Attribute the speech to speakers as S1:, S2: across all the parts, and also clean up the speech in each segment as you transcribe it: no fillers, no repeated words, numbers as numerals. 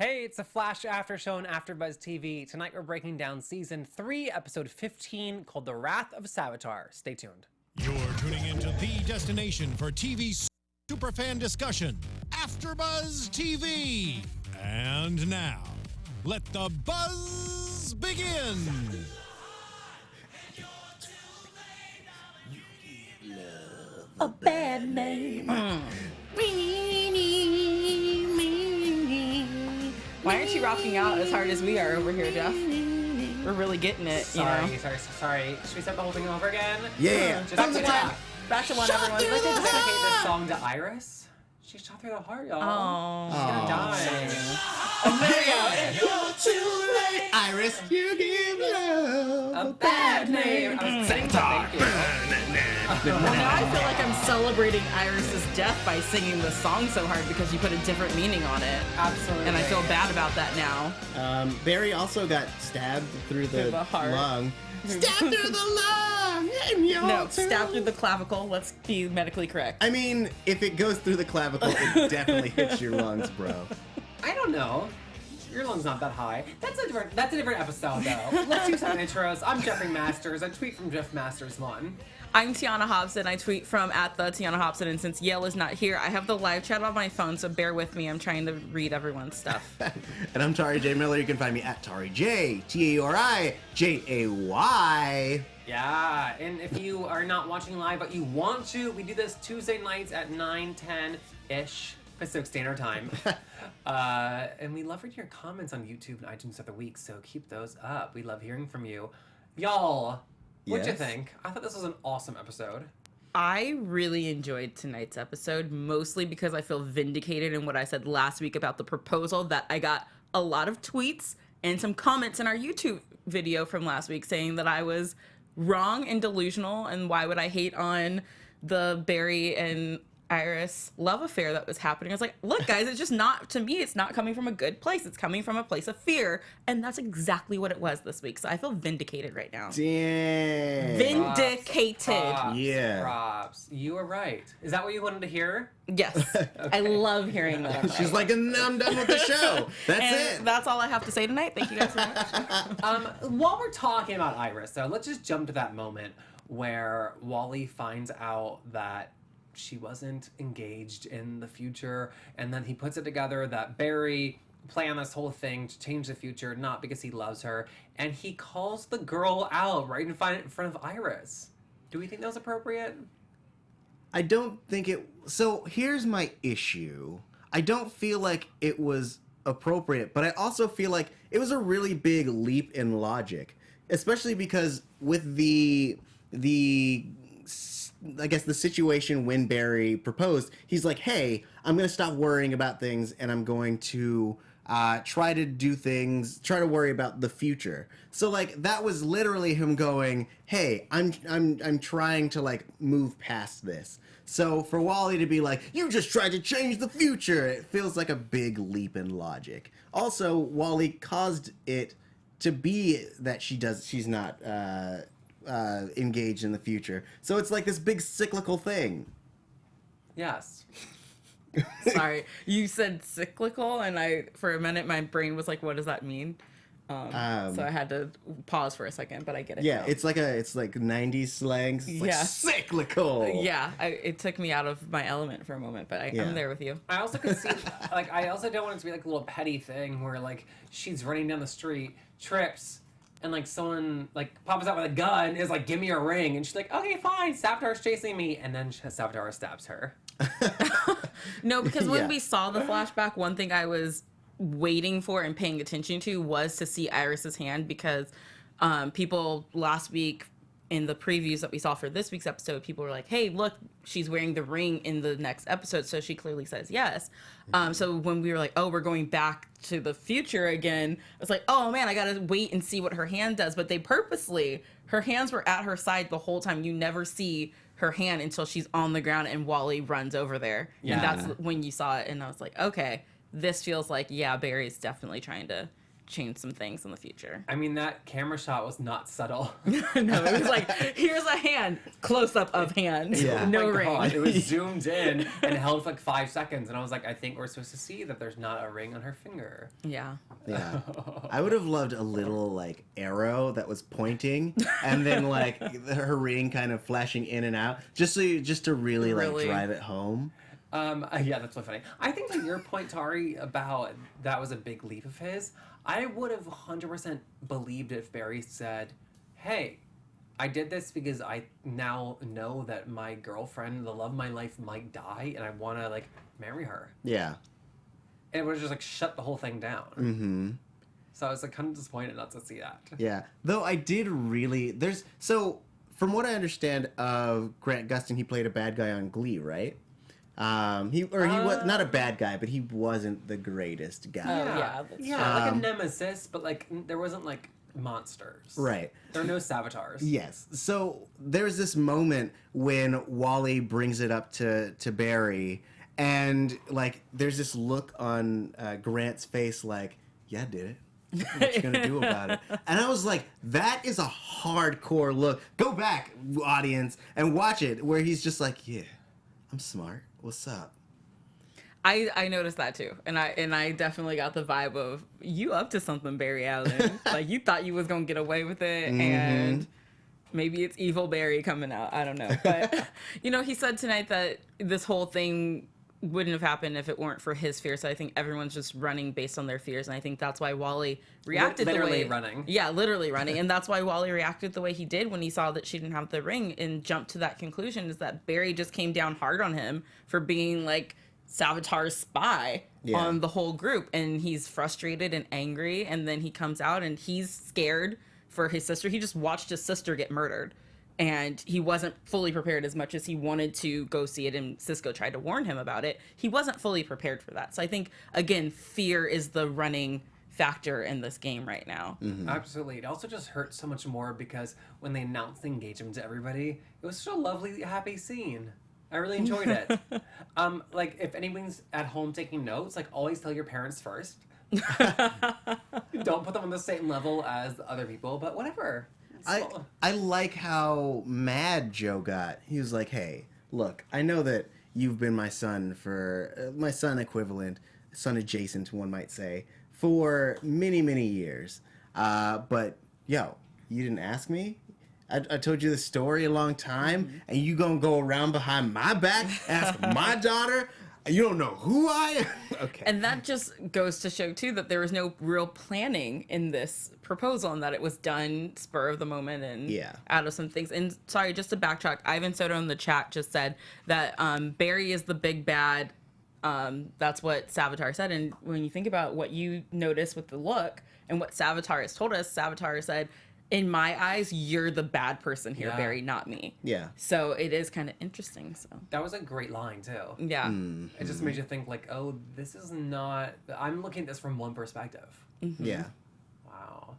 S1: Hey, it's a Flash After Show on AFTERBUZZ TV. Tonight we're breaking down Season 3, Episode 15, called The Wrath of Savitar. Stay tuned.
S2: You're tuning into the destination for TV superfan discussion, AFTERBUZZ TV. And now, let the buzz begin.
S3: A bad name. Why aren't you rocking out as hard as we are over here, Jeff? We're really getting it,
S1: Sorry.
S3: you know?
S1: Sorry. Should we start the whole thing over again?
S4: Yeah.
S1: Just
S3: Back to one. Back to one, everyone.
S1: Let's dedicate this song to Iris. She shot through the heart, y'all.
S3: Oh.
S1: She's gonna die.
S4: You're too late, Iris. You give love
S1: A bad name. I was singing thank you.
S3: Well, now I feel like I'm celebrating Iris's death by singing the song so hard because you put a different meaning on it.
S1: Absolutely.
S3: And I feel bad about that now.
S4: Barry also got stabbed through the
S3: heart.
S4: lung. Stabbed through the lung!
S3: No, stabbed through the clavicle. Let's be medically correct.
S4: I mean, if it goes through the clavicle, it definitely hits your lungs, bro.
S1: I don't know. Your lung's not that high. That's a different episode, though. Let's do some intros. I'm Jeffrey Masters. I tweet from Jeff Masters 1.
S3: I'm Tiona Hobson. I tweet from @Tiona Hobson, and since Yale is not here, I have the live chat on my phone, so bear with me. I'm trying to read everyone's stuff.
S4: And I'm Tauri J. Miller. You can find me at Tauri J. TAURIJAY.
S1: Yeah, and if you are not watching live, but you want to, we do this Tuesday nights at 9:10-ish Pacific Standard Time. And we love reading your comments on YouTube and iTunes of the week, so keep those up. We love hearing from you. Y'all, what'd you
S4: Yes?
S1: think? I thought this was an awesome episode.
S3: I really enjoyed tonight's episode, mostly because I feel vindicated in what I said last week about the proposal, that I got a lot of tweets and some comments in our YouTube video from last week saying that I was wrong and delusional, and why would I hate on the Barry and Iris love affair that was happening. I was like, look, guys, it's just not, to me, it's not coming from a good place. It's coming from a place of fear. And that's exactly what it was this week. So I feel vindicated right now.
S4: Damn.
S3: Vindicated.
S1: Props,
S4: Yeah.
S1: Props. You were right. Is that what you wanted to hear?
S3: Yes. I love hearing that.
S4: She's like, and I'm done with the show. That's
S3: And
S4: it.
S3: that's all I have to say tonight. Thank you guys so much.
S1: While we're talking about Iris, though, let's just jump to that moment where Wally finds out that she wasn't engaged in the future, and then he puts it together that Barry planned this whole thing to change the future, not because he loves her, and he calls the girl out right in front of Iris. Do we think that was appropriate?
S4: I don't think it... So here's my issue. I don't feel like it was appropriate, but I also feel like it was a really big leap in logic, especially because with the I guess the situation when Barry proposed, he's like, hey, I'm going to stop worrying about things and I'm going to try to worry about the future. So like that was literally him going, hey, I'm trying to like move past this. So for Wally to be like, you just tried to change the future, it feels like a big leap in logic. Also, Wally caused it to be that she's not engaged in the future. So it's like this big cyclical thing.
S1: Yes.
S3: Sorry. You said cyclical, and for a minute, my brain was like, what does that mean? So I had to pause for a second, but I get it.
S4: Yeah,
S3: now.
S4: it's like 90s slang. It's like cyclical.
S3: Yeah, it took me out of my element for a moment, but I'm there with you.
S1: I also could see, like, I also don't want it to be like a little petty thing where, like, she's running down the street, trips, and, like, someone, like, pops out with a gun, is like, give me a ring. And she's like, okay, fine, Savitar's chasing me. And then Savitar stabs her.
S3: No, because when we saw the flashback, one thing I was waiting for and paying attention to was to see Iris's hand, because people last week in the previews that we saw for this week's episode, people were like, hey, look, she's wearing the ring in the next episode, so she clearly says yes. So when we were like, oh, we're going back to the future again, I was like, oh man, I gotta wait and see what her hand does. But they purposely, her hands were at her side the whole time. You never see her hand until she's on the ground and Wally runs over there. Yeah. And that's when you saw it, and I was like, okay, this feels like, yeah, Barry's definitely trying to change some things in the future.
S1: I mean, that camera shot was not subtle.
S3: No, it was like, here's a hand, close up of hand,
S4: Yeah.
S3: no
S1: Oh my
S3: ring.
S1: God, it was zoomed in and held for like 5 seconds, and I was like, I think we're supposed to see that there's not a ring on her finger.
S3: Yeah.
S4: Yeah. I would have loved a little like arrow that was pointing and then like her ring kind of flashing in and out just to really like drive it home.
S1: Yeah, that's so funny. I think to your point, Tauri, about that was a big leap of his, I would have 100% believed if Barry said, hey, I did this because I now know that my girlfriend, the love of my life, might die, and I want to, like, marry her.
S4: Yeah.
S1: And it would have just, like, shut the whole thing down.
S4: Mm-hmm.
S1: So I was, like, kind of disappointed not to see that.
S4: Yeah. Though I did really... So, from what I understand of Grant Gustin, he played a bad guy on Glee, right? He was not a bad guy, but he wasn't the greatest guy.
S3: Oh, yeah, that's
S1: Like a nemesis, but, like, there wasn't, like, monsters.
S4: Right.
S1: There are no Savitars.
S4: Yes. So there's this moment when Wally brings it up to Barry, and like there's this look on Grant's face, like, "Yeah, I did it. What you gonna do about it?" And I was like, "That is a hardcore look." Go back, audience, and watch it, where he's just like, "Yeah, I'm smart. What's up?"
S3: I noticed that too, and I definitely got the vibe of you up to something, Barry Allen. Like you thought you was gonna get away with it, and maybe it's evil Barry coming out. I don't know, but he said tonight that this whole thing wouldn't have happened if it weren't for his fears. So I think everyone's just running based on their fears, and I think that's why Wally reacted
S1: literally
S3: the way
S1: running.
S3: Yeah, literally running, and that's why Wally reacted the way he did when he saw that she didn't have the ring and jumped to that conclusion. Is that Barry just came down hard on him for being like Savitar's spy on the whole group, and he's frustrated and angry, and then he comes out and he's scared for his sister. He just watched his sister get murdered, and he wasn't fully prepared as much as he wanted to go see it, and Cisco tried to warn him about it. He wasn't fully prepared for that. So I think, again, fear is the running factor in this game right now.
S1: Absolutely. It also just hurt so much more because when they announced the engagement to everybody, it was such a lovely, happy scene. I really enjoyed it. Like, if anyone's at home taking notes, like, always tell your parents first. Don't put them on the same level as the other people, but whatever.
S4: I like how mad Joe got. He was like, "Hey, look, I know that you've been my son for my son equivalent, son adjacent, one might say, for many, many years. But yo, you didn't ask me. I told you the story a long time, and you gonna go around behind my back, ask my daughter? You don't know who I am?" Okay.
S3: And that just goes to show, too, that there was no real planning in this proposal and that it was done spur of the moment and out of some things. And sorry, just to backtrack, Ivan Soto in the chat just said that Barry is the big bad. That's what Savitar said. And when you think about what you notice with the look and what Savitar has told us, Savitar said, "In my eyes, you're the bad person here, Barry, not me."
S4: Yeah.
S3: So it is kind of interesting. So
S1: That was a great line, too.
S3: yeah.
S1: It just made you think, like, oh, this is not... I'm looking at this from one perspective.
S4: Yeah.
S1: Wow.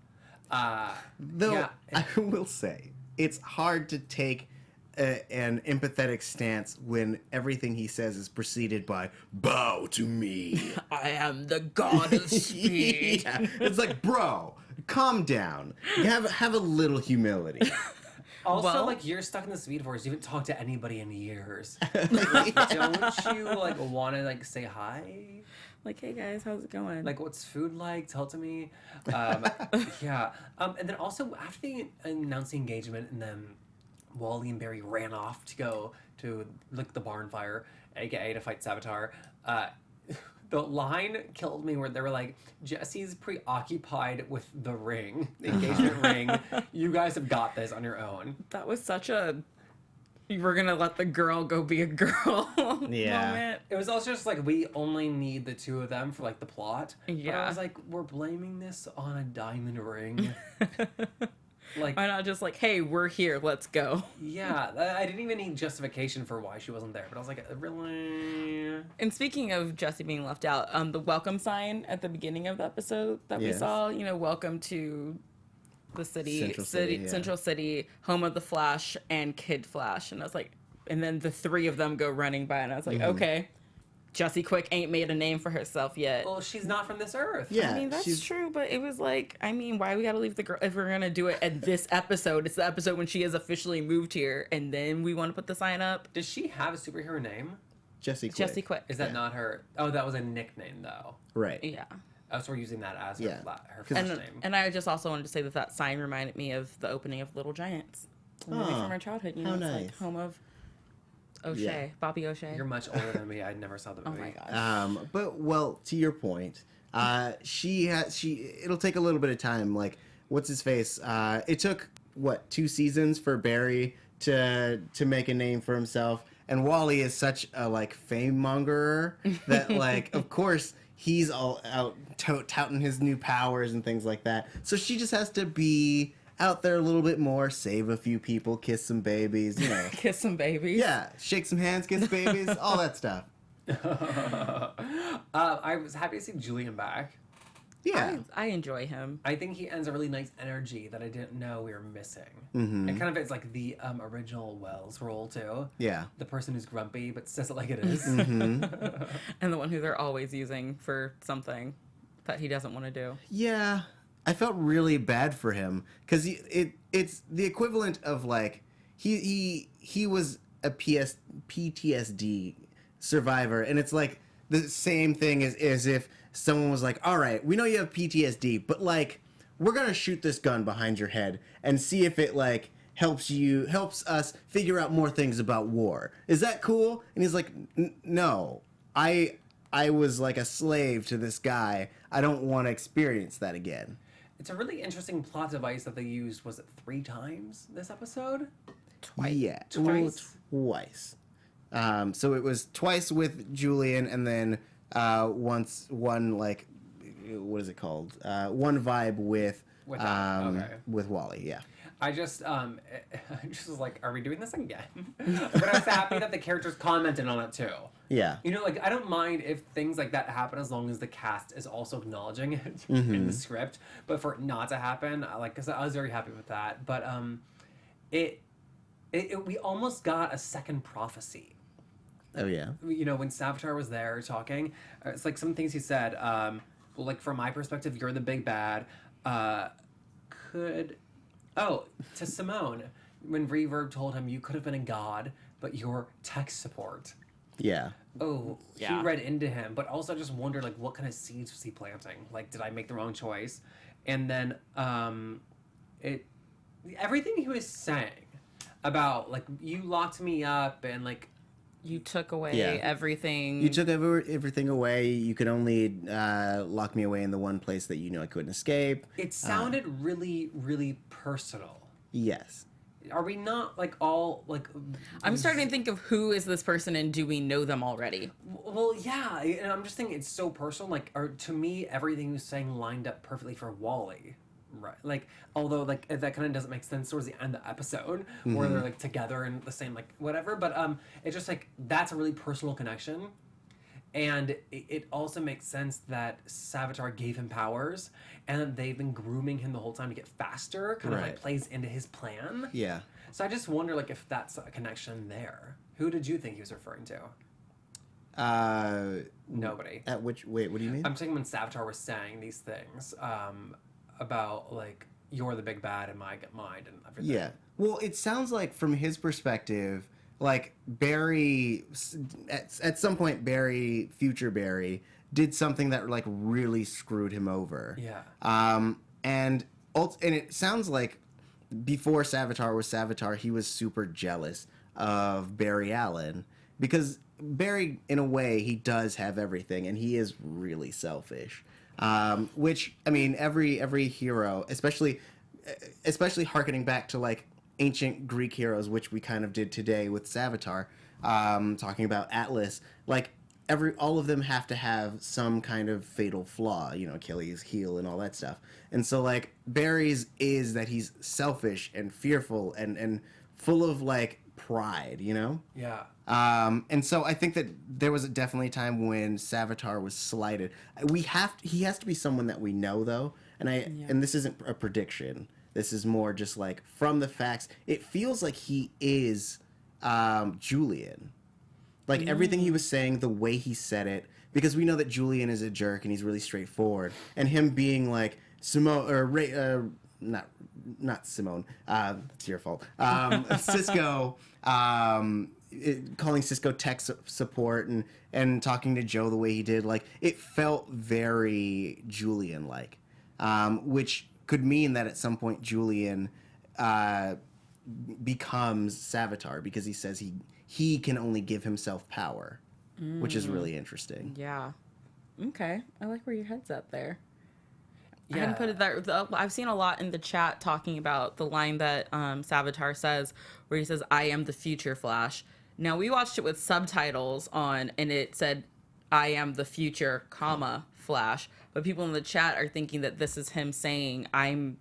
S4: Though I will say, it's hard to take an empathetic stance when everything he says is preceded by "bow to me."
S3: I am the god of speed.
S4: Yeah. It's like, bro, calm down. Have a little humility.
S1: Also,
S3: Well-
S1: like, you're stuck in the Speed Force. You haven't talked to anybody in years. Like, don't you, like, want to, like, say hi?
S3: Like, hey guys, how's it going?
S1: Like, what's food like? Tell it to me. Yeah. And then also, after they announced the engagement and then Wally and Barry ran off to go to lick the barn fire, aka to fight Savitar, the line killed me where they were like, "Jesse's preoccupied with the ring, the engagement ring. You guys have got this on your own."
S3: That was such a we're gonna let the girl go be a girl moment.
S1: It was also just like, we only need the two of them for, like, the plot. But
S3: Yeah.
S1: I was like, we're blaming this on a diamond ring. Like,
S3: Why not just like, hey, we're here, let's go.
S1: yeah, I didn't even need justification for why she wasn't there. But I was like, really?
S3: And speaking of Jesse being left out, the welcome sign at the beginning of the episode that we saw, welcome to the
S4: Central
S3: City, home of the Flash and Kid Flash. And I was like, and then the three of them go running by, and I was like, okay, Jessie Quick ain't made a name for herself yet.
S1: Well, she's not from this earth.
S4: Yeah,
S3: I mean, that's
S4: she's
S3: true, but it was like, I mean, why we gotta leave the girl if we're gonna do it at this episode? It's the episode when she has officially moved here, and then we want to put the sign up.
S1: Does she have a superhero name?
S4: Jessie Quick.
S3: Jessie Quick.
S1: Is that not her? Oh, that was a nickname, though.
S4: Right.
S3: Yeah.
S1: Oh, so we're using that as her,
S4: Yeah.
S1: her first name.
S3: And I just also wanted to say that sign reminded me of the opening of Little Giants. A movie from our childhood. You know,
S4: how
S3: it's
S4: nice.
S3: like home of O'Shea,
S4: Yeah.
S3: Bobby O'Shea.
S1: You're much older than me. I never saw the
S3: Oh
S1: movie.
S3: my gosh.
S4: But well, to your point, it'll take a little bit of time. Like, what's his face? It took what 2 seasons for Barry to make a name for himself, and Wally is such a like fame mongerer that like of course he's all out touting his new powers and things like that. So she just has to be out there a little bit more, save a few people, kiss some babies, you know.
S3: Kiss some babies.
S4: Yeah, shake some hands, kiss babies, all that stuff.
S1: I was happy to see Julian back.
S4: Yeah.
S3: I enjoy him.
S1: I think he ends a really nice energy that I didn't know we were missing.
S4: Mm-hmm.
S1: It kind of is like the original Wells role too.
S4: Yeah.
S1: The person who's grumpy but says it like it is.
S3: And the one who they're always using for something that he doesn't want to do.
S4: Yeah, I felt really bad for him because it's the equivalent of like he was a PTSD survivor, and it's like the same thing as if someone was like, all right, we know you have PTSD, but like we're gonna shoot this gun behind your head and see if it like helps us figure out more things about war. Is that cool? And he's like, no, I was like a slave to this guy. I don't want to experience that again.
S1: It's a really interesting plot device that they used. Was it 3 times this episode?
S3: Twice.
S4: Yeah,
S1: Twice?
S4: Twice. So it was twice with Julian, and then once one like, what is it called? One vibe with
S1: Okay.
S4: with Wally. Yeah.
S1: I just I just was like, are we doing this again? But I was happy that the characters commented on it too.
S4: Yeah.
S1: You know, like I don't mind if things like that happen as long as the cast is also acknowledging it in the script. But for it not to happen, because I was very happy with that. But we almost got a second prophecy.
S4: Oh yeah.
S1: You know, when Savitar was there talking, it's like some things he said. Like from my perspective, you're the big bad. To Simone, when Reverb told him you could have been a god, but you're tech support.
S4: Yeah.
S1: Oh,
S3: Yeah.
S1: he read into him, but also just wondered like what kind of seeds was he planting? Like, did I make the wrong choice? And then everything he was saying about like you locked me up and like
S3: You took away
S4: Yeah.
S3: everything.
S4: You took everything away. You could only lock me away in the one place that you know I couldn't escape.
S1: it sounded really, really personal.
S4: Yes.
S1: Are we not like all like?
S3: I'm starting to think of who is this person and do we know them already?
S1: Well, yeah, and I'm just thinking it's so personal. Like, or to me, everything he was saying lined up perfectly for Wally, right? Like, although like that kind of doesn't make sense towards the end of the episode where they're like together and the same like whatever. But it's just like that's a really personal connection, and it also makes sense that Savitar gave him powers, and they've been grooming him the whole time to get faster. Kind of like
S4: Right.
S1: plays into his plan.
S4: Yeah.
S1: So I just wonder like if that's a connection there. Who did you think he was referring to? Nobody.
S4: Wait, what do you mean?
S1: I'm saying when Savitar was saying these things about like you're the big bad and I get mine and everything.
S4: Yeah. Well, it sounds like from his perspective, like Barry, at some point, future Barry, did something that like really screwed him over.
S1: Yeah.
S4: And it sounds like before Savitar was Savitar, he was super jealous of Barry Allen because Barry, in a way, he does have everything, and he is really selfish. Which I mean, every hero, especially harkening back to like ancient Greek heroes, which we kind of did today with Savitar, talking about Atlas. Like all of them have to have some kind of fatal flaw, you know, Achilles' heel and all that stuff. And so like Barry's is that he's selfish and fearful and full of like pride, you know?
S1: Yeah.
S4: And so I think that there was definitely a time when Savitar was slighted. He has to be someone that we know though, and this isn't a prediction. This is more just like from the facts. It feels like he is Julian. Like everything he was saying, the way he said it, because we know that Julian is a jerk and he's really straightforward, and him being like Simone or not Simone, it's your fault. Cisco, calling Cisco tech support and talking to Joe the way he did, like it felt very Julian like, which could mean that at some point Julian becomes Savitar because he says he can only give himself power, which is really interesting.
S3: Yeah. Okay. I like where your head's at there.
S1: Yeah.
S3: I hadn't put it there. I've seen a lot in the chat talking about the line that Savitar says, where he says, "I am the future Flash." Now, we watched it with subtitles on, and it said, "I am the future, comma, Flash." But people in the chat are thinking that this is him saying, I'm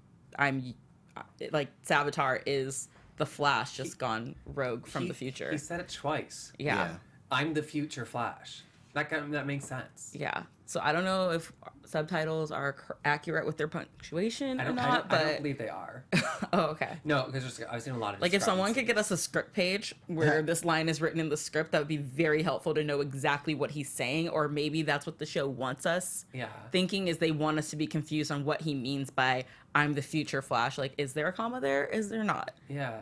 S3: like, Savitar is the Flash just gone rogue from the future.
S1: He said it twice.
S3: Yeah.
S1: I'm the future Flash. That makes sense.
S3: Yeah. So I don't know if subtitles are accurate with their punctuation or not,
S1: I don't
S3: but
S1: believe they are.
S3: oh, okay.
S1: No, because I've seen a lot of
S3: Like if someone could
S1: discrepancies.
S3: get us a script page where this line is written in the script, that would be very helpful to know exactly what he's saying, or maybe that's what the show wants us thinking, is they want us to be confused on what he means by "I'm the future Flash." Like, is there a comma there? Is there not?
S1: Yeah.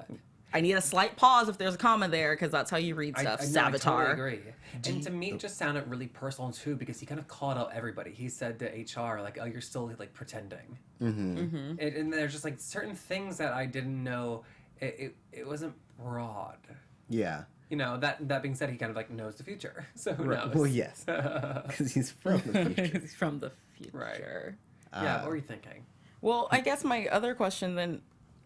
S3: I need a slight pause if there's a comma there, because that's how you read stuff.
S1: I
S3: Savitar.
S1: totally agree. And to me, it just sounded really personal too, because he kind of called out everybody. He said to HR, like, "Oh, you're still like pretending." And there's just like certain things that I didn't know. It wasn't broad.
S4: Yeah.
S1: You know, that being said, he kind of like knows the future. So who knows?
S4: Well, yes, because he's from the future.
S3: He's from the future.
S1: Right. Yeah. What were you thinking?
S3: Well, I guess my other question then,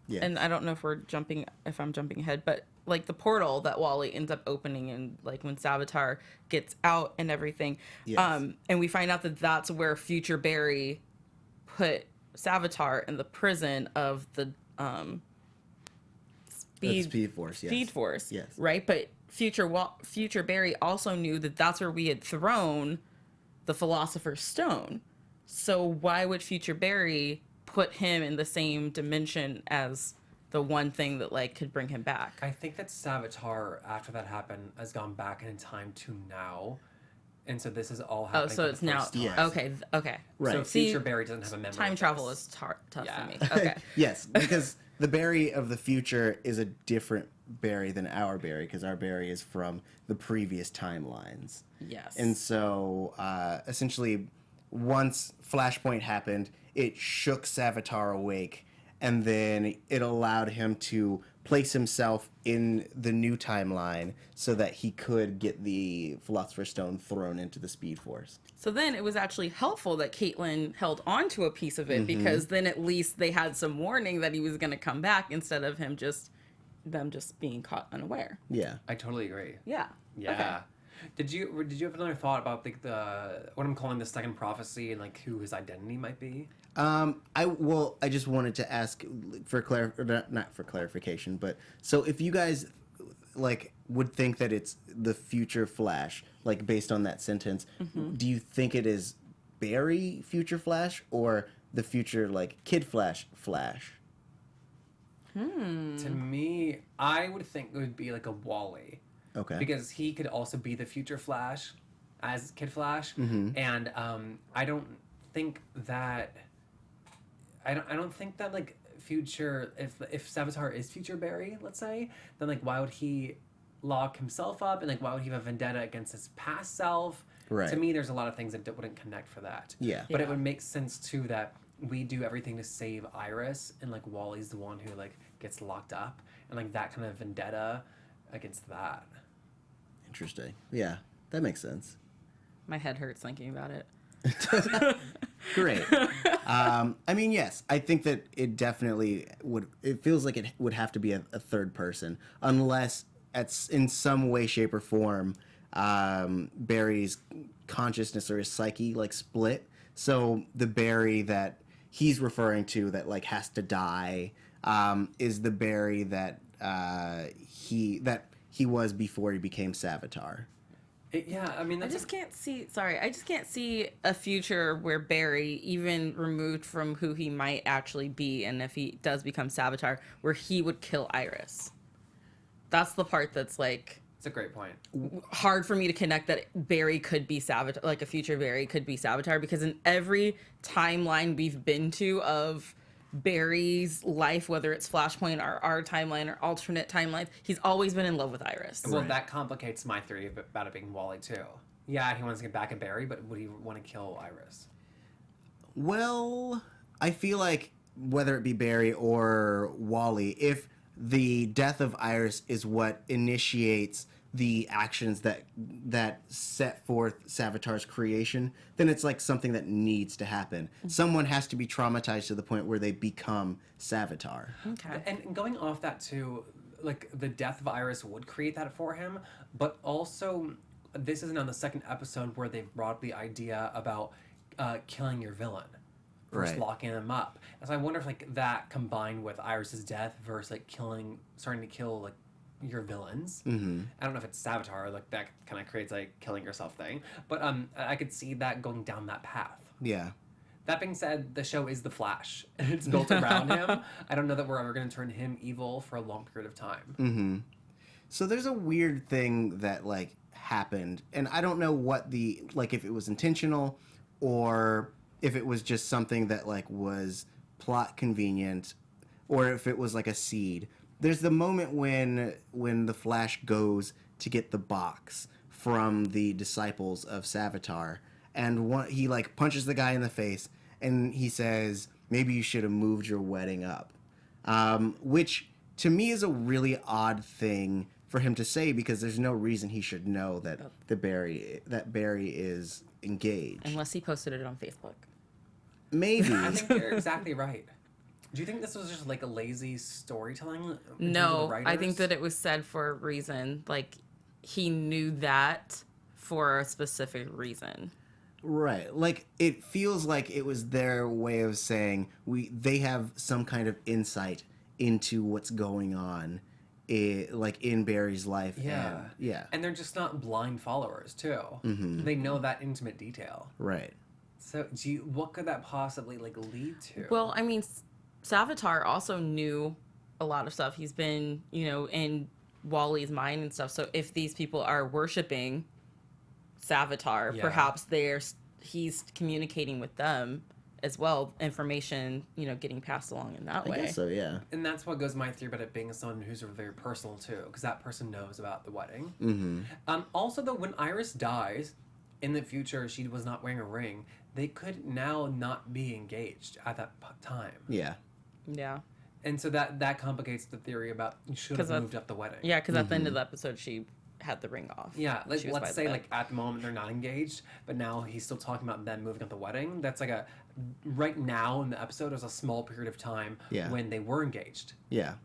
S4: Yes.
S3: and I don't know if I'm jumping ahead, but like the portal that Wally ends up opening, and like when Savitar gets out and everything,
S4: Yes.
S3: and we find out that that's where Future Barry put Savitar in the prison of the
S4: Speed Force. Yes.
S3: Speed Force.
S4: Yes.
S3: Right, but Future Barry also knew that that's where we had thrown the Philosopher's Stone. So why would Future Barry put him in the same dimension as the one thing that like could bring him back?
S1: I think that Savitar, after that happened, has gone back in time to now, and so this is all happening.
S3: Oh, so
S1: for
S3: it's
S1: the
S3: now.
S1: first time.
S4: Yes.
S3: Okay.
S4: Right.
S1: So
S3: See,
S1: Future Barry doesn't have a memory.
S3: Time
S1: of
S3: travel
S1: this.
S3: is tough
S1: Yeah.
S3: for me. Okay.
S4: Yes, because the Barry of the future is a different Barry than our Barry, because our Barry is from the previous timelines.
S3: Yes.
S4: And so, essentially, once Flashpoint happened, it shook Savitar awake, and then it allowed him to place himself in the new timeline so that he could get the Philosopher's Stone thrown into the Speed Force.
S3: So then it was actually helpful that Caitlin held on to a piece of it, because then at least they had some warning that he was going to come back, instead of them just being caught unaware.
S4: Yeah.
S1: I totally agree.
S3: Yeah.
S1: Yeah.
S3: Okay.
S1: Did you have another thought about the what I'm calling the second prophecy and like who his identity might be?
S4: I just wanted to ask for not for clarification, but so if you guys like would think that it's the future Flash, like based on that sentence, do you think it is Barry future Flash or the future like Kid Flash?
S1: To me, I would think it would be like a Wally.
S4: Okay.
S1: Because he could also be the future Flash as Kid Flash. And I don't think that like future, if Savitar is future Barry, let's say, then like why would he lock himself up, and like why would he have a vendetta against his past self?
S4: Right.
S1: To me, there's a lot of things that wouldn't connect for that.
S4: Yeah.
S1: But
S3: Yeah.
S1: it would make sense too that we do everything to save Iris, and like Wally's the one who like gets locked up, and like that kind of vendetta against that.
S4: Interesting. Yeah, that makes sense.
S3: My head hurts thinking about it.
S4: Great. I mean, yes, I think that it definitely would. It feels like it would have to be a third person, unless in some way, shape, or form, Barry's consciousness or his psyche like split. So the Barry that he's referring to that like has to die is the Barry that he was before he became Savitar.
S1: I mean,
S3: I just can't see a future where Barry, even removed from who he might actually be, and if he does become Savitar, where he would kill Iris. That's the part that's like
S1: It's a great point.
S3: Hard for me to connect that Barry could be Savitar, like a future Barry could be Savitar, because in every timeline we've been to of Barry's life, whether it's Flashpoint or our timeline or alternate timelines, he's always been in love with Iris.
S1: Well, that complicates my theory about it being Wally, too. Yeah, he wants to get back at Barry, but would he want to kill Iris?
S4: Well, I feel like whether it be Barry or Wally, if the death of Iris is what initiates the actions that set forth Savitar's creation, then it's like something that needs to happen. Someone has to be traumatized to the point where they become Savitar.
S3: Okay.
S1: And going off that too, like the death of Iris would create that for him, but also this isn't on the second episode where they've brought up the idea about killing your villain. Versus
S4: Right.
S1: locking them up. And so I wonder if like that combined with Iris's death versus like starting to kill like your villains.
S4: Mm-hmm.
S1: I don't know if it's Savitar, like that kind of creates like killing yourself thing, but I could see that going down that path.
S4: Yeah.
S1: That being said, the show is The Flash, and it's built around him. I don't know that we're ever going to turn him evil for a long period of time.
S4: Mm-hmm. So there's a weird thing that like happened, and I don't know what if it was intentional or if it was just something that like was plot convenient, or if it was like a seed. There's the moment when the Flash goes to get the box from the disciples of Savitar, and he like punches the guy in the face, and he says, "Maybe you should have moved your wedding up," which to me is a really odd thing for him to say, because there's no reason he should know that Barry is engaged.
S3: Unless he posted it on Facebook.
S4: Maybe.
S1: I think you're exactly right. Do you think this was just like a lazy storytelling? in terms of the
S3: No, I think
S1: writers?
S3: that it was said for a reason. Like, he knew that for a specific reason.
S4: Right. Like, it feels like it was their way of saying they have some kind of insight into what's going on in Barry's life.
S1: Yeah.
S4: And, yeah.
S1: And they're just not blind followers, too.
S4: Mm-hmm.
S1: They know that intimate detail.
S4: Right.
S1: So, what could that possibly like lead to?
S3: Well, I mean, Savitar also knew a lot of stuff. He's been, in Wally's mind and stuff. So if these people are worshiping Savitar,
S1: Yeah.
S3: perhaps he's communicating with them as well. Information, getting passed along in that way.
S4: I guess so, yeah.
S1: And that's what goes my theory about it being someone who's very personal too, because that person knows about the wedding.
S4: Mm-hmm.
S1: Also, though, when Iris dies, in the future, she was not wearing a ring. They could now not be engaged at that time.
S4: Yeah.
S3: Yeah.
S1: And so that complicates the theory about you should have moved up the wedding.
S3: Yeah, because at the end of the episode, she had the ring off.
S1: Yeah, like
S3: She was by
S1: let's
S3: the
S1: say
S3: bed.
S1: like at the moment they're not engaged, but now he's still talking about them moving up the wedding. That's like right now in the episode there's a small period of time when they were engaged.
S4: Yeah.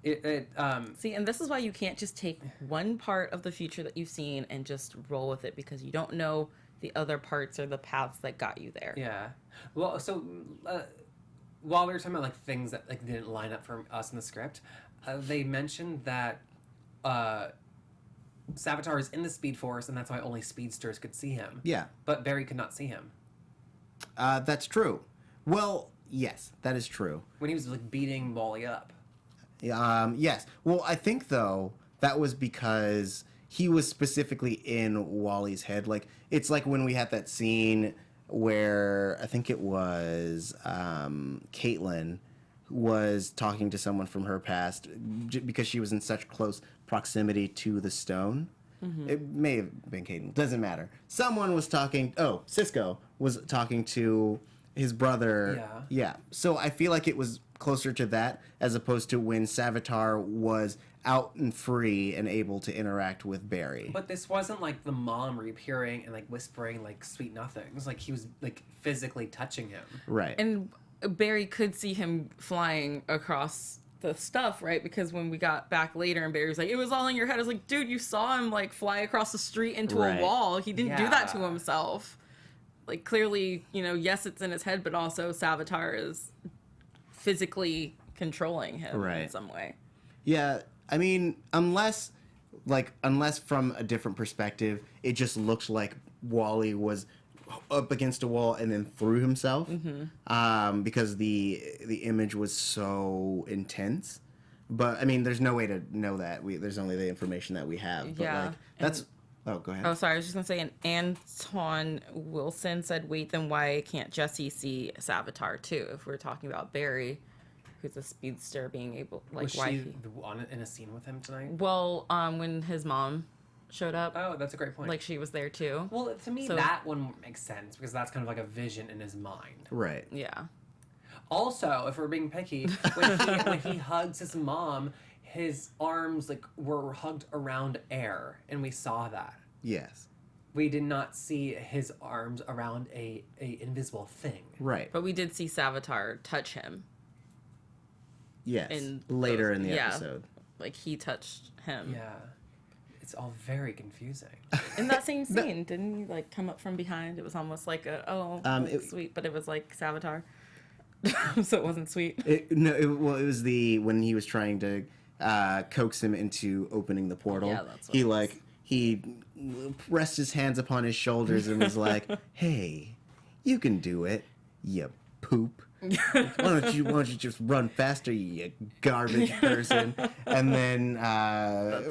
S3: See, and this is why you can't just take one part of the future that you've seen and just roll with it, because you don't know the other parts or the paths that got you there.
S1: Yeah. Well, so while we were talking about like things that like didn't line up for us in the script, they mentioned that Savitar is in the Speed Force, and that's why only speedsters could see him.
S4: Yeah.
S1: But Barry could not see him
S4: That's true. Well, yes, that is true.
S1: when he was like beating Wally up.
S4: Yes. Well, I think, though, that was because he was specifically in Wally's head. Like, it's like when we had that scene where I think it was Caitlin was talking to someone from her past because she was in such close proximity to the stone. Mm-hmm. It may have been Caitlin. Doesn't matter. Someone was talking. Oh, Cisco was talking to his brother.
S1: Yeah.
S4: Yeah. So I feel like it was closer to that as opposed to when Savitar was out and free and able to interact with Barry.
S1: But this wasn't like the mom reappearing and like whispering like sweet nothings. Like he was like physically touching him.
S4: Right.
S3: And Barry could see him flying across the stuff, right? Because when we got back later and Barry was like, it was all in your head. I was like, dude, you saw him like fly across the street into
S4: Right.
S3: a wall. He didn't do that to
S1: Yeah.
S3: himself. Like, clearly, yes, it's in his head, but also Savitar is physically controlling him in
S4: Right.
S3: some way.
S4: Yeah, I mean, unless from a different perspective, it just looks like Wally was up against a wall and then threw himself, because the image was so intense. But I mean, there's no way to know that. There's only the information that we have. But
S3: Yeah,
S4: like that's. Oh, go ahead.
S3: Oh, sorry. I was just gonna say, and Anton Wilson said, "Wait, then why can't Jesse see Savitar too? If we're talking about Barry, who's a speedster, being able like
S1: Was
S3: why?
S1: she in a scene with him tonight?
S3: Well, when his mom showed up,
S1: Oh, that's a great point.
S3: like she was there too.
S1: Well, to me,
S3: So-
S1: that one makes sense because that's kind of like a vision in his mind.
S4: Right.
S3: Yeah.
S1: Also, if we're being picky, when he hugs his mom, his arms like were hugged around air, and we saw that.
S4: Yes.
S1: We did not see his arms around a invisible thing.
S4: Right.
S3: But we did see Savitar touch him.
S4: Yes.
S3: in
S4: Later
S3: those-
S4: in the
S3: yeah.
S4: episode.
S3: Like he touched him.
S1: Yeah, it's all very confusing.
S3: In that same scene, didn't he like come up from behind? It was almost like sweet, but it was like Savitar. So it wasn't sweet.
S4: It was when he was trying to coax him into opening the portal.
S3: Yeah, that's what
S4: he pressed his hands upon his shoulders and was like, "Hey, you can do it, you poop. Why don't you just run faster, you garbage person?" And then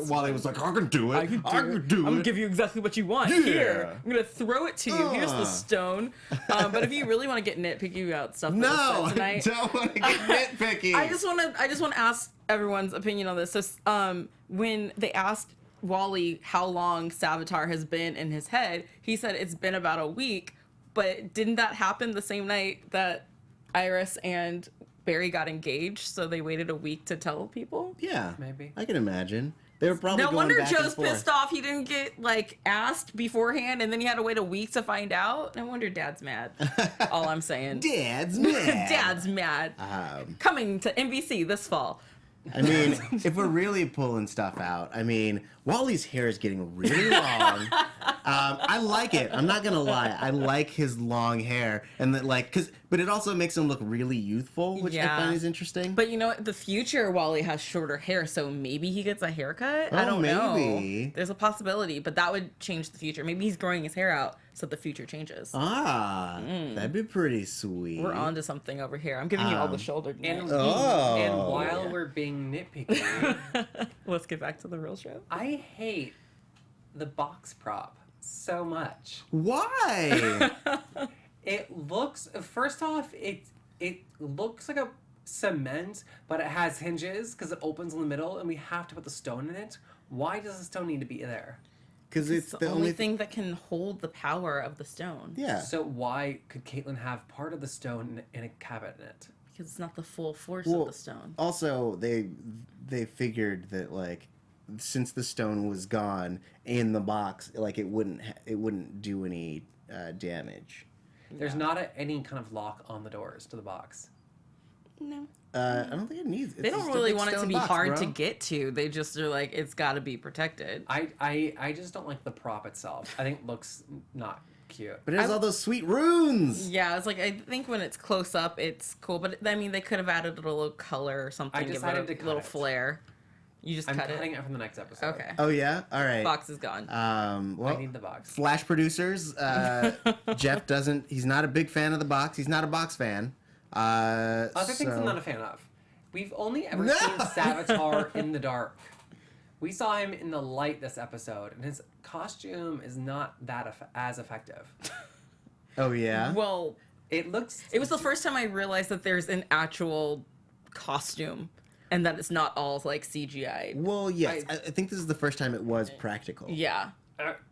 S4: Wally was like, "I can do it. I can do it.
S3: I'm gonna give you exactly what you want.
S4: Yeah.
S3: Here, I'm gonna throw it to you. Here's the stone. But if you really want to get nitpicky about stuff that was
S4: No,
S3: said tonight,
S4: I don't want to get nitpicky.
S3: I just want to ask everyone's opinion on this. So, when they asked Wally how long Savitar has been in his head, he said it's been about a week. But didn't that happen the same night that Iris and Barry got engaged? So they waited a week to tell people.
S4: Yeah,
S1: Maybe.
S4: I can imagine. They were probably
S3: No
S4: going
S3: wonder
S4: back and
S3: Joe's
S4: forth.
S3: pissed off. He didn't get like asked beforehand, and then he had to wait a week to find out. No wonder Dad's mad. All I'm saying.
S4: Dad's mad.
S3: Dad's mad.
S4: Um,
S3: Coming to NBC this fall.
S4: I mean, if we're really pulling stuff out, I mean, Wally's hair is getting really long. I like it. I'm not gonna lie. I like his long hair, and that but it also makes him look really youthful, which I
S3: Yeah.
S4: find is interesting.
S3: But you know what? The future, Wally has shorter hair, so maybe he gets a haircut. I
S4: Oh,
S3: don't
S4: maybe.
S3: know. There's a possibility, but that would change the future. Maybe he's growing his hair out so the future changes.
S4: That'd be pretty sweet.
S3: We're on to something over here. I'm giving you all the shoulder.
S1: And,
S3: tonight.
S1: and while we're being nitpicky,
S3: Let's get back to the real show.
S1: I hate the box prop so much.
S4: Why?
S1: It looks, first off, it looks like a cement, but it has hinges because it opens in the middle, and we have to put the stone in it. Why does the stone need to be there?
S4: Because
S3: It's the only thing that can hold the power of the stone.
S4: Yeah.
S1: So why could Caitlin have part of the stone in a cabinet?
S3: Because it's not the full force
S4: Well,
S3: of the stone.
S4: Also, they figured that since the stone was gone in the box, it wouldn't do any damage.
S1: There's not any kind of lock on the doors to the box.
S3: No.
S4: I don't think it needs.
S3: They don't really want it to be hard to get to. They just are like, it's got to be protected.
S1: I just don't like the prop itself. I think it looks not cute.
S4: But it has all those sweet runes.
S3: Yeah, it's like, I think when it's close up, it's cool. But I mean, they could have added a little color or something.
S1: I
S3: give
S1: decided
S3: it a
S1: to cut
S3: little
S1: it.
S3: flair. You just
S1: I'm
S3: cut
S1: cutting
S3: it?
S1: it from the next episode.
S3: Okay.
S4: Oh yeah. All right.
S3: Box is gone.
S4: Well,
S1: I need the box.
S4: Flash producers. Jeff doesn't. He's not a big fan of the box. He's not a box fan.
S1: Other things I'm not a fan of. We've only ever seen Savitar in the dark. We saw him in the light this episode, and his costume is not as effective.
S4: Oh yeah.
S3: Well,
S1: It looks.
S3: it was the first time I realized that there's an actual costume and that it's not all like CGI.
S4: Well, yes. I think this is the first time it was practical.
S3: Yeah.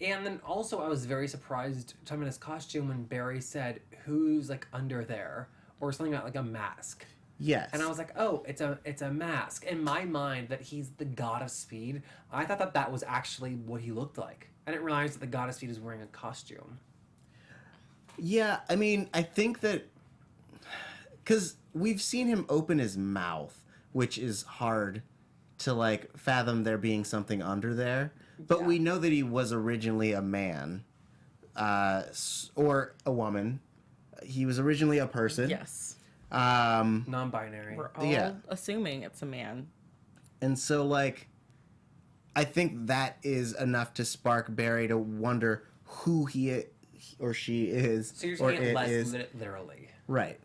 S1: And then also, I was very surprised talking about his costume when Barry said, "Who's under there?" or something about a mask.
S4: Yes.
S1: And I was like, "Oh, it's a mask." In my mind, that he's the god of speed. I thought that was actually what he looked like. I didn't realize that the god of speed is wearing a costume.
S4: Yeah, I mean, I think that because we've seen him open his mouth, which is hard to fathom there being something under there. But we know that he was originally a man, or a woman. He was originally a person.
S3: Yes.
S1: Non-binary.
S3: We're all
S4: Yeah.
S3: assuming it's a man.
S4: And so, I think that is enough to spark Barry to wonder who he or she is.
S1: So you're
S4: or
S1: saying it
S4: it
S1: less
S4: is.
S1: literally.
S4: Right.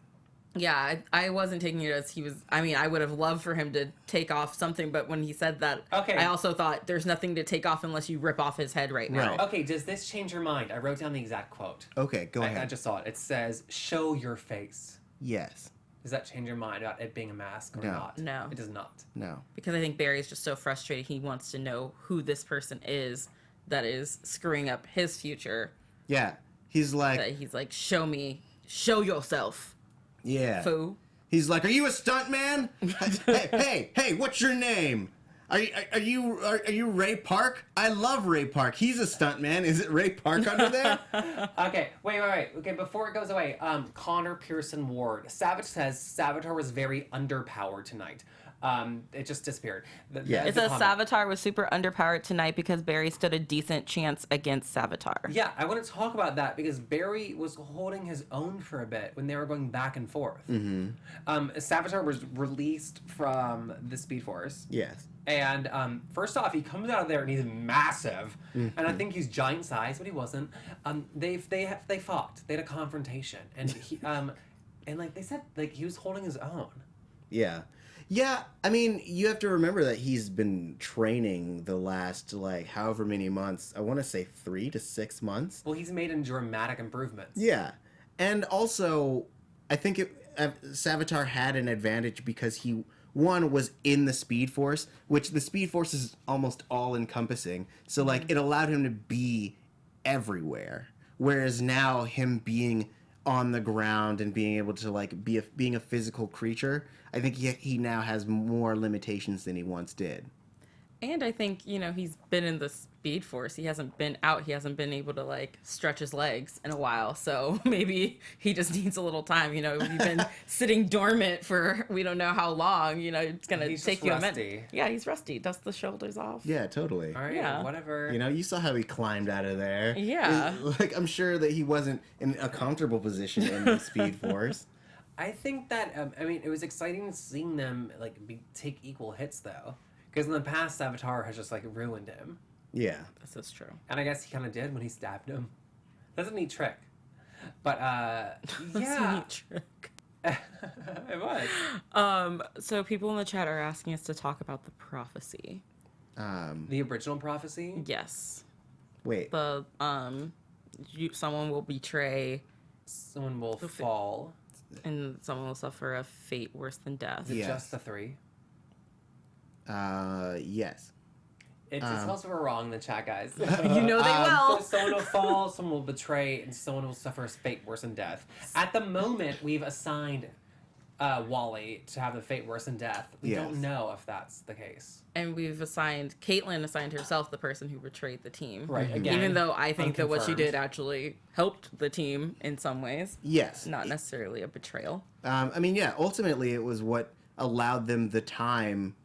S3: Yeah, I wasn't taking it as he was. I mean, I would have loved for him to take off something, but when he said that,
S1: Okay.
S3: I also thought there's nothing to take off unless you rip off his head right now.
S4: Right.
S1: Okay, does this change your mind? I wrote down the exact quote.
S4: Okay, go ahead.
S1: I just saw it. It says, "Show your face."
S4: Yes.
S1: Does that change your mind about it being a mask or
S4: No.
S1: not?
S3: No.
S1: It does not.
S4: No.
S3: Because I think Barry's just so frustrated. He wants to know who this person is that is screwing up his future.
S4: Yeah. He's like,
S3: That he's like, show me, show yourself,
S4: yeah.
S3: foo.
S4: He's like, "Are you a stuntman? hey, what's your name? Are you Ray Park? I love Ray Park. He's a stuntman. Is it Ray Park under there?"
S1: Okay, wait. Okay, before it goes away, Connor Pearson Ward. Savage says Savitar was very underpowered tonight. It just disappeared.
S4: Yeah.
S3: It says Savitar was super underpowered tonight because Barry stood a decent chance against Savitar.
S1: Yeah, I want to talk about that because Barry was holding his own for a bit when they were going back and forth. Mm-hmm. Savitar was released from the Speed Force.
S4: Yes.
S1: And first off, he comes out of there and he's massive, and I think he's giant size, but he wasn't. They fought. They had a confrontation, and he and like they said, like he was holding his own.
S4: Yeah. Yeah, I mean, you have to remember that he's been training the last, like, however many months. I want to say 3 to 6 months.
S1: Well, he's made dramatic improvements.
S4: Yeah. And also, I think Savitar had an advantage because he, one, was in the Speed Force, which the Speed Force is almost all-encompassing. So, like, it allowed him to be everywhere. Whereas now, him being on the ground and being able to, like, being a physical creature, I think he now has more limitations than he once did.
S3: And I think, he's been in the Speed Force. He hasn't been out. He hasn't been able to, like, stretch his legs in a while. So maybe he just needs a little time. We've been sitting dormant for we don't know how long. It's going to take you a minute. Yeah, he's rusty. Dust the shoulders off.
S4: Yeah, totally.
S1: All right,
S3: Yeah.
S1: whatever.
S4: You saw how he climbed out of there.
S3: Yeah.
S4: Like, I'm sure that he wasn't in a comfortable position in the Speed Force.
S1: I think that, it was exciting seeing them, like, take equal hits, though. Because in the past, Savitar has just, like, ruined him.
S4: Yeah.
S3: This is true.
S1: And I guess he kind of did when he stabbed him. That's a neat trick. But,
S3: That's a
S1: yeah.
S3: neat trick.
S1: It was.
S3: So people in the chat are asking us to talk about the prophecy.
S1: The original prophecy?
S3: Yes.
S4: Wait.
S3: The, someone will betray
S1: Someone will fall.
S3: and someone will suffer a fate worse than death.
S1: Is it
S4: Yes.
S1: just the 3?
S4: Yes.
S1: It tells us we're wrong in the chat, guys.
S3: You know they will.
S1: So someone will fall, someone will betray, and someone will suffer a fate worse than death. At the moment, we've assigned Wally to have the fate worse than death. We
S4: Yes.
S1: don't know if that's the case.
S3: And Caitlin assigned herself the person who betrayed the team.
S1: Right, again.
S3: Even though I think that what she
S1: unconfirmed.
S3: did actually helped the team in some ways.
S4: Yes.
S3: Not necessarily a betrayal.
S4: Ultimately, it was what allowed them the time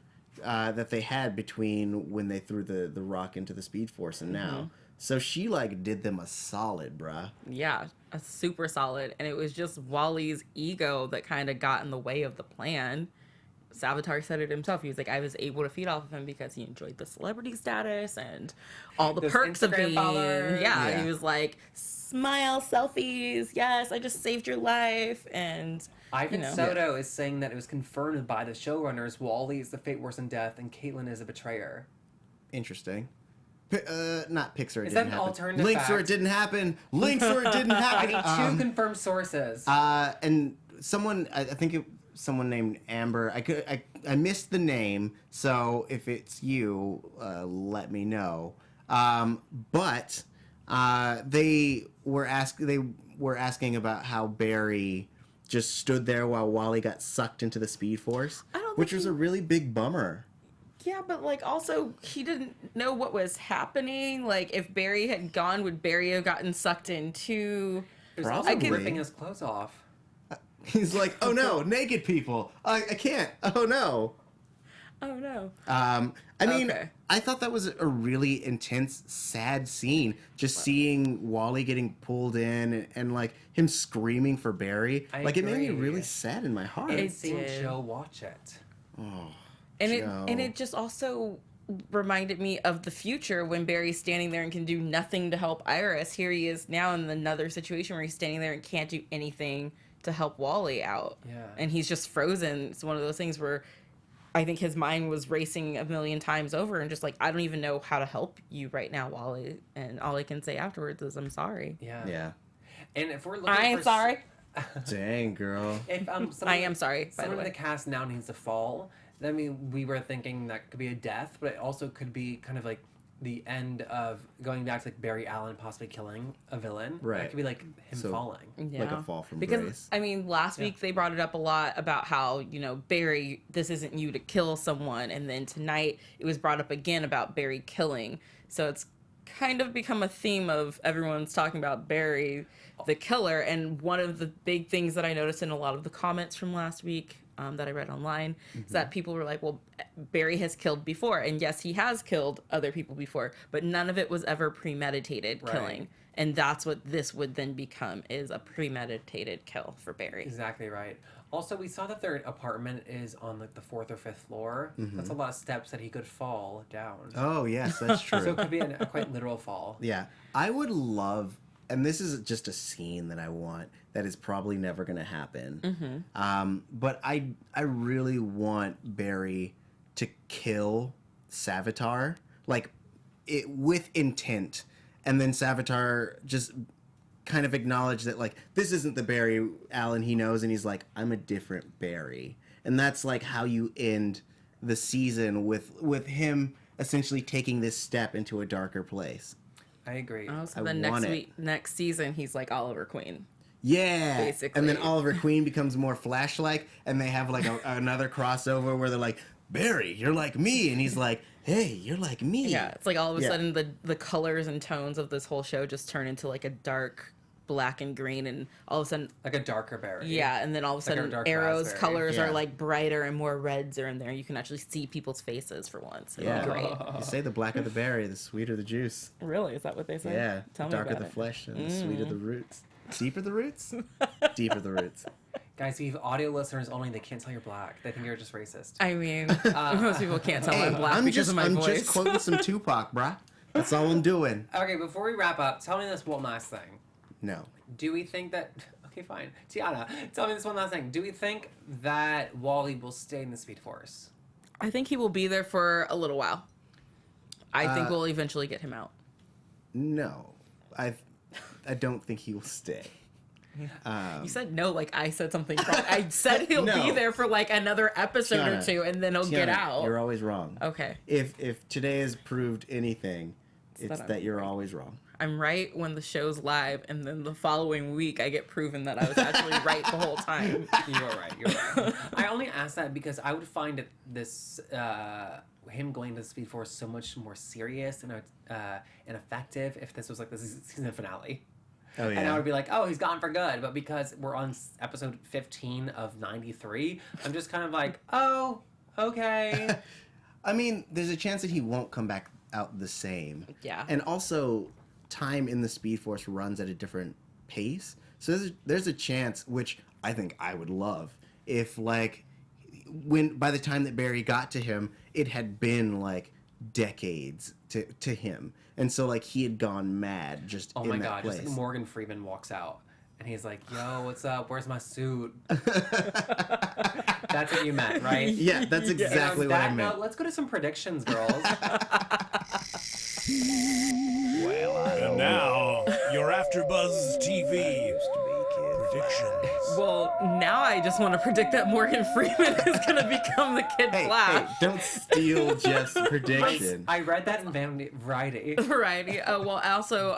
S4: that they had between when they threw the rock into the Speed Force and now. So she, like, did them a solid, bruh.
S3: Yeah, a super solid. And it was just Wally's ego that kind of got in the way of the plan. Savitar said it himself. He was like, I was able to feed off of him because he enjoyed the celebrity status and all the
S1: Those
S3: perks of
S1: Instagram
S3: being.
S1: followers.
S3: Yeah, he was like, smile, selfies. Yes, I just saved your life. And
S1: Ivan Soto is saying that it was confirmed by the showrunners Wally is the fate worse than death and Caitlin is a betrayer.
S4: Interesting. Not Pixar.
S1: Is
S4: It
S1: that
S4: didn't
S1: an
S4: happen.
S1: alternative
S4: Links where it
S1: fact?
S4: didn't happen. Links where it didn't
S1: I
S4: happen.
S1: need 2 confirmed sources.
S4: And someone, I think someone named Amber. I missed the name, so if it's you, let me know. But they were asking about how Barry just stood there while Wally got sucked into the Speed Force, which was a really big bummer.
S3: yeah, but like also he didn't know what was happening. Like if Barry had gone, would Barry have gotten sucked in too?
S1: There's also
S4: Probably.
S1: ripping his clothes off.
S4: He's like, oh no, naked people. I can't. Oh no.
S3: Oh no.
S4: Okay. I thought that was a really intense, sad scene. Just seeing Wally getting pulled in and like him screaming for Barry.
S1: I
S4: It made me
S1: agree.
S4: really sad in my heart.
S1: I've seen
S3: did.
S1: Joe watch it.
S4: Oh,
S3: And it just also reminded me of the future when Barry's standing there and can do nothing to help Iris. Here he is now in another situation where he's standing there and can't do anything to help Wally out.
S1: Yeah.
S3: And he's just frozen. It's one of those things where I think his mind was racing a million times over and just like, I don't even know how to help you right now, Wally. And all I can say afterwards is, I'm sorry.
S1: Yeah.
S4: Yeah.
S1: And if we're looking
S3: I am sorry.
S4: Dang, girl.
S1: If
S3: I am sorry, by the
S1: someone in
S3: way.
S1: the cast now needs to fall, then we were thinking that could be a death, but it also could be kind of like the end of going back to like Barry Allen possibly killing a villain.
S4: Right.
S1: It could be like him
S4: So-
S1: falling.
S3: Yeah.
S4: Like a fall from
S3: because
S4: grace.
S3: I mean, last week they brought it up a lot about how, you know, Barry, this isn't you to kill someone, and then tonight it was brought up again about Barry killing. So it's kind of become a theme of everyone's talking about Barry the killer. And one of the big things that I noticed in a lot of the comments from last week that I read online is that people were like, well, Barry has killed before, and yes, he has killed other people before, but none of it was ever premeditated killing. And that's what this would then become, is a premeditated kill for Barry.
S1: Exactly right. Also, we saw that their apartment is on like the 4th or 5th floor. That's a lot of steps that he could fall down.
S4: Oh, yes, that's true.
S1: So it could be a quite literal fall.
S4: Yeah, I would love, and this is just a scene that I want that is probably never going to happen. But I really want Barry to kill Savitar, like it with intent, and then Savitar just kind of acknowledge that like this isn't the Barry Allen he knows, and he's like, I'm a different Barry, and that's like how you end the season with him essentially taking this step into a darker place.
S1: I agree.
S3: Oh, so
S4: I
S3: then
S4: want
S3: next season, he's like Oliver Queen.
S4: Yeah,
S3: Basically.
S4: and then Oliver Queen becomes more Flash-like, and they have like another crossover where they're like, Barry, you're like me, and he's like, hey, you're like me.
S3: Yeah, it's like all of a
S4: Yeah.
S3: sudden the colors and tones of this whole show just turn into like a dark black and green, and all of a sudden,
S1: Like a darker Barry.
S3: yeah, and then all of a
S1: Like a
S3: sudden
S1: dark
S3: Arrow's
S1: raspberry.
S3: colors
S4: Yeah.
S3: are like brighter and more reds are in there. You can actually see people's faces for once. It's
S4: Yeah.
S3: great.
S4: You say the blacker the berry, the sweeter the juice.
S3: Really? Is that what they say?
S4: Yeah,
S3: Tell
S4: the
S3: me
S4: darker
S3: about
S4: the
S3: it.
S4: flesh and the sweeter the roots. Deeper the roots? Deeper the roots.
S1: Guys, you have audio listeners only. They can't tell you're black. They think you're just racist.
S3: I mean, most people can't tell I'm black
S4: I'm
S3: because
S4: just,
S3: of my
S4: I'm
S3: voice.
S4: just quoting some Tupac, bruh. That's all I'm doing.
S1: Okay, before we wrap up, tell me this one last thing.
S4: No.
S1: Do we think that... Okay, fine. Tiana, tell me this one last thing. Do we think that Wally will stay in the Speed Force?
S3: I think he will be there for a little while. I think we'll eventually get him out.
S4: No. I don't think he will stay.
S3: You said no, like I said something wrong. I said he'll be
S4: No.
S3: there for like another episode or
S4: Tiana,
S3: two, and then he'll get
S4: Tiana,
S3: out.
S4: You're always wrong.
S3: Okay,
S4: If today has proved anything, it's
S3: that
S4: that
S3: I'm
S4: you're always wrong.
S3: I'm right when the show's live, and then the following week I get proven that I was actually right the whole time.
S1: You are right. You're right. I only asked that because I would find it this him going to the Speed Force so much more serious and effective if this was like the season finale.
S4: Oh, yeah.
S1: And I would be like, oh, he's gone for good. But because we're on episode 15 of 93, I'm just kind of like, oh, okay.
S4: I mean, there's a chance that he won't come back out the same.
S3: Yeah.
S4: And also, time in the Speed Force runs at a different pace. So there's a chance, which I think I would love, if like by the time that Barry got to him, it had been like decades to him. And so like he had gone mad just
S1: Oh
S4: in
S1: my
S4: that
S1: god,
S4: place.
S1: just like Morgan Freeman walks out and he's like, yo, what's up? Where's my suit? That's what you meant, right?
S4: Yeah, that's exactly
S1: And
S4: what
S1: on
S4: I
S1: that
S4: meant.
S1: note, let's go to some predictions, girls.
S2: And now, your AfterBuzz TV predictions.
S3: Well, now I just want to predict that Morgan Freeman is going to become the Kid
S4: Hey,
S3: Flash.
S4: don't steal Jeff's prediction.
S1: I read that in Variety.
S3: Variety. Oh, well, also,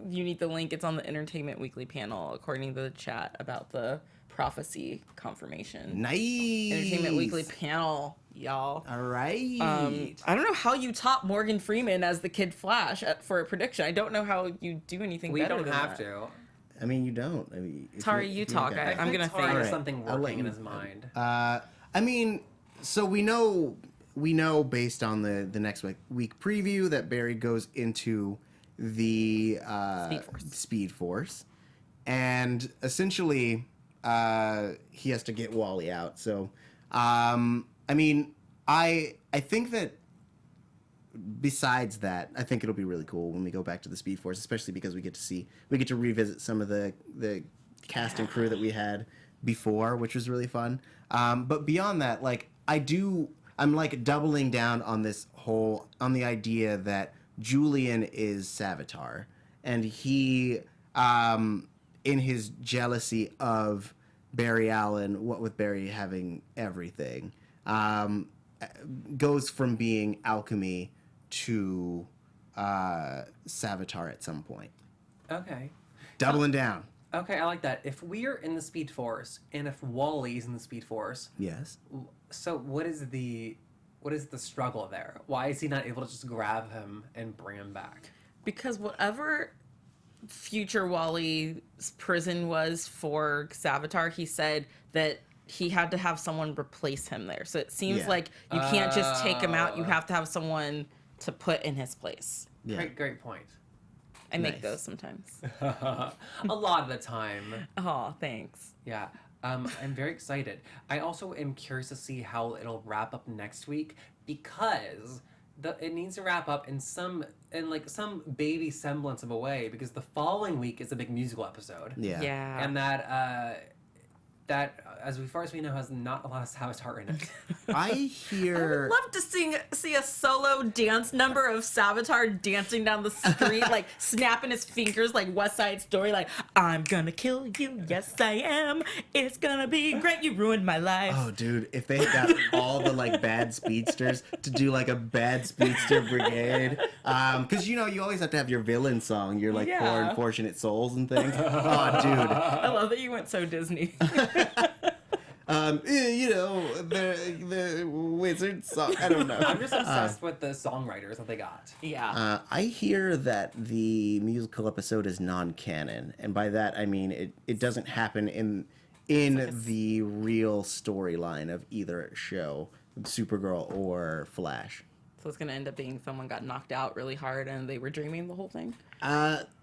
S3: you need the link. It's on the Entertainment Weekly panel, according to the chat, about the prophecy confirmation.
S4: Nice.
S3: Entertainment Weekly panel, y'all.
S4: All right.
S3: I don't know how you top Morgan Freeman as the Kid Flash for a prediction. I don't know how you do anything
S1: We
S3: better
S1: don't
S3: than
S1: have
S3: that.
S1: to.
S4: I mean, you don't. I mean, if
S3: Tari,
S4: if
S3: you
S4: don't
S3: talk.
S4: get
S3: I'm
S4: that.
S3: gonna
S1: Tari
S3: think.
S1: has
S4: Alright,
S1: something
S4: I'll let
S1: working in
S4: you-
S1: his mind.
S4: I mean, so we know based on the next week preview that Barry goes into the Speed Force, and essentially he has to get Wally out. So, I mean, I think that besides that, I think it'll be really cool when we go back to the Speed Force, especially because we get to revisit some of the cast and crew that we had before, which was really fun. But beyond that, like I'm like doubling down on on the idea that Julian is Savitar, and he, in his jealousy of Barry Allen, what with Barry having everything, goes from being alchemy to Savitar at some point.
S1: Okay.
S4: Doubling down.
S1: Okay, I like that. If we are in the Speed Force, and if Wally's in the Speed Force,
S4: Yes.
S1: so what is the struggle there? Why is he not able to just grab him and bring him back?
S3: Because whatever future Wally's prison was for Savitar, he said that he had to have someone replace him there. So it seems like you can't just take him out. You have to have someone to put in his place.
S4: Yeah.
S1: Great point.
S3: I make
S4: Nice.
S3: those sometimes.
S1: A lot of the time.
S3: Oh, thanks.
S1: Yeah. I'm very excited. I also am curious to see how it'll wrap up next week, because it needs to wrap up in some baby semblance of a way, because the following week is a big musical episode.
S4: Yeah.
S3: Yeah.
S1: And that as far as we know, has not a lot of Savitar in it.
S4: I
S3: I
S4: hear.
S3: would love to see a solo dance number of Savitar dancing down the street, like snapping his fingers like West Side Story, like, I'm gonna kill you, yes I am, it's gonna be great, you ruined my life.
S4: Oh, dude, if they got all the like bad speedsters to do like a bad speedster brigade, because you always have to have your villain song, your like
S3: Yeah.
S4: poor unfortunate souls and things. Oh, dude.
S3: I love that you went so Disney.
S4: The wizard song. I don't know.
S1: I'm just obsessed with the songwriters that they got.
S3: Yeah.
S4: I hear that the musical episode is non-canon, and by that I mean it doesn't happen in the real storyline of either show, Supergirl or Flash.
S3: So it's gonna end up being someone got knocked out really hard and they were dreaming the whole thing,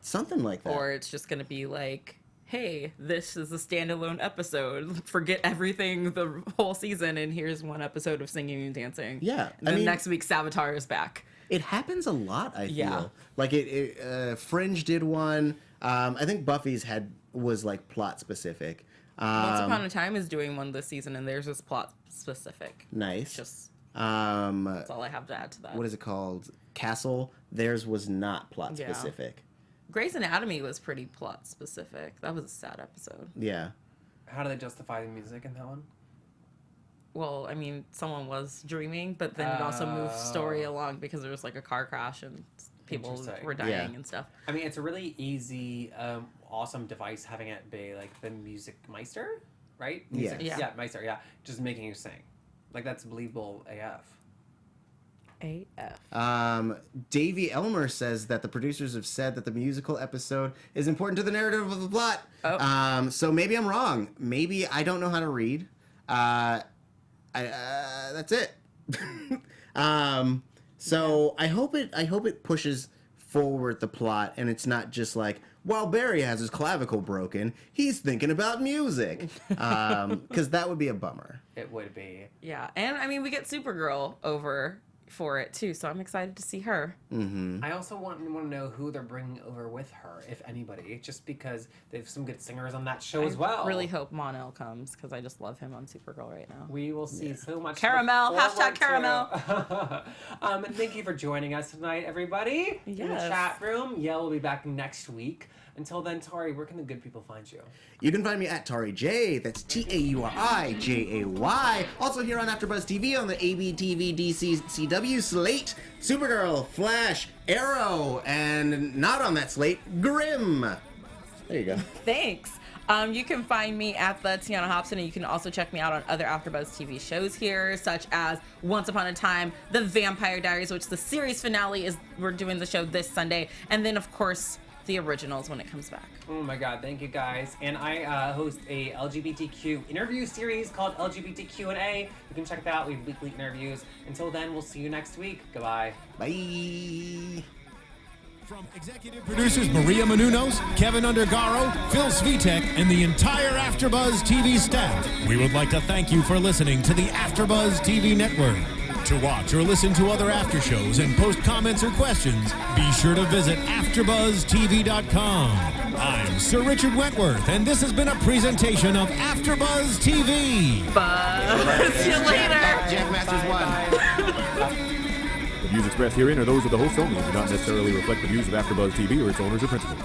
S4: Something like that.
S3: or it's just gonna be like, hey, this is a standalone episode. Forget everything the whole season, and here's one episode of singing and dancing.
S4: Yeah,
S3: And then next week, Savitar is back.
S4: It happens a lot, I feel.
S3: Yeah.
S4: Like Fringe did one. I think Buffy's was like plot specific.
S3: Once Upon a Time is doing one this season, and theirs is plot specific.
S4: Nice.
S3: Just
S4: Um,
S3: that's all I have to add to that.
S4: what is it called? Castle. Theirs was not plot
S3: Yeah.
S4: specific.
S3: Grey's Anatomy was pretty plot specific. That was a sad episode.
S4: Yeah.
S1: How do they justify the music in that one?
S3: Well, I mean, someone was dreaming, but then it also moved story along because there was like a car crash and people
S1: Interesting.
S3: were dying
S4: Yeah.
S3: and stuff.
S1: I mean, it's a really easy, awesome device having it be like the music meister, right? Music,
S4: Yes.
S3: Yeah.
S1: meister, yeah. Just making you sing. Like, that's believable AF.
S3: AF.
S4: Davey Elmer says that the producers have said that the musical episode is important to the narrative of the plot.
S3: Oh.
S4: So maybe I'm wrong. Maybe I don't know how to read. That's it. So I hope it pushes forward the plot, and it's not just like, while Barry has his clavicle broken, he's thinking about music. Because that would be a bummer.
S1: It would be.
S3: Yeah, and I mean, we get Supergirl over for it too, so I'm excited to see her.
S1: I also want to know who they're bringing over with her, if anybody, just because they have some good singers on that show as well.
S3: I really hope Mon-El comes because I just love him on Supergirl right now.
S1: We will see so much.
S3: Caramel,
S1: to look
S3: hashtag
S1: caramel. And thank you for joining us tonight, everybody. In the
S3: Yes.
S1: chat room. Yeah, we'll be back next week. Until then, Tauri, where can the good people find you?
S4: You can find me at Tauri J. That's TAURIJAY. Also here on AfterBuzz TV on the ABTV DCCW slate, Supergirl, Flash, Arrow, and not on that slate, Grimm. There you go.
S3: Thanks. You can find me at the Tiona Hobson, and you can also check me out on other AfterBuzz TV shows here, such as Once Upon a Time, The Vampire Diaries, which the series finale is. We're doing the show this Sunday, and then of course the originals when it comes back.
S1: Oh my god, thank you guys. And I host a LGBTQ interview series called LGBTQ&A. You can check that out. We have weekly interviews. Until then, we'll see you next week. Goodbye.
S4: Bye.
S2: From executive producers Maria Menounos, Kevin Undergaro, Phil Svitek, and the entire AfterBuzz TV staff, we would like to thank you for listening to the AfterBuzz TV Network. To watch or listen to other after shows and post comments or questions, be sure to visit AfterBuzzTV.com. I'm Sir Richard Wentworth, and this has been a presentation of AfterBuzz TV.
S3: Buzz. See you later.
S4: Jack Masters won.
S5: The views expressed herein are those of the host only and do not necessarily reflect the views of AfterBuzz TV or its owners or principals.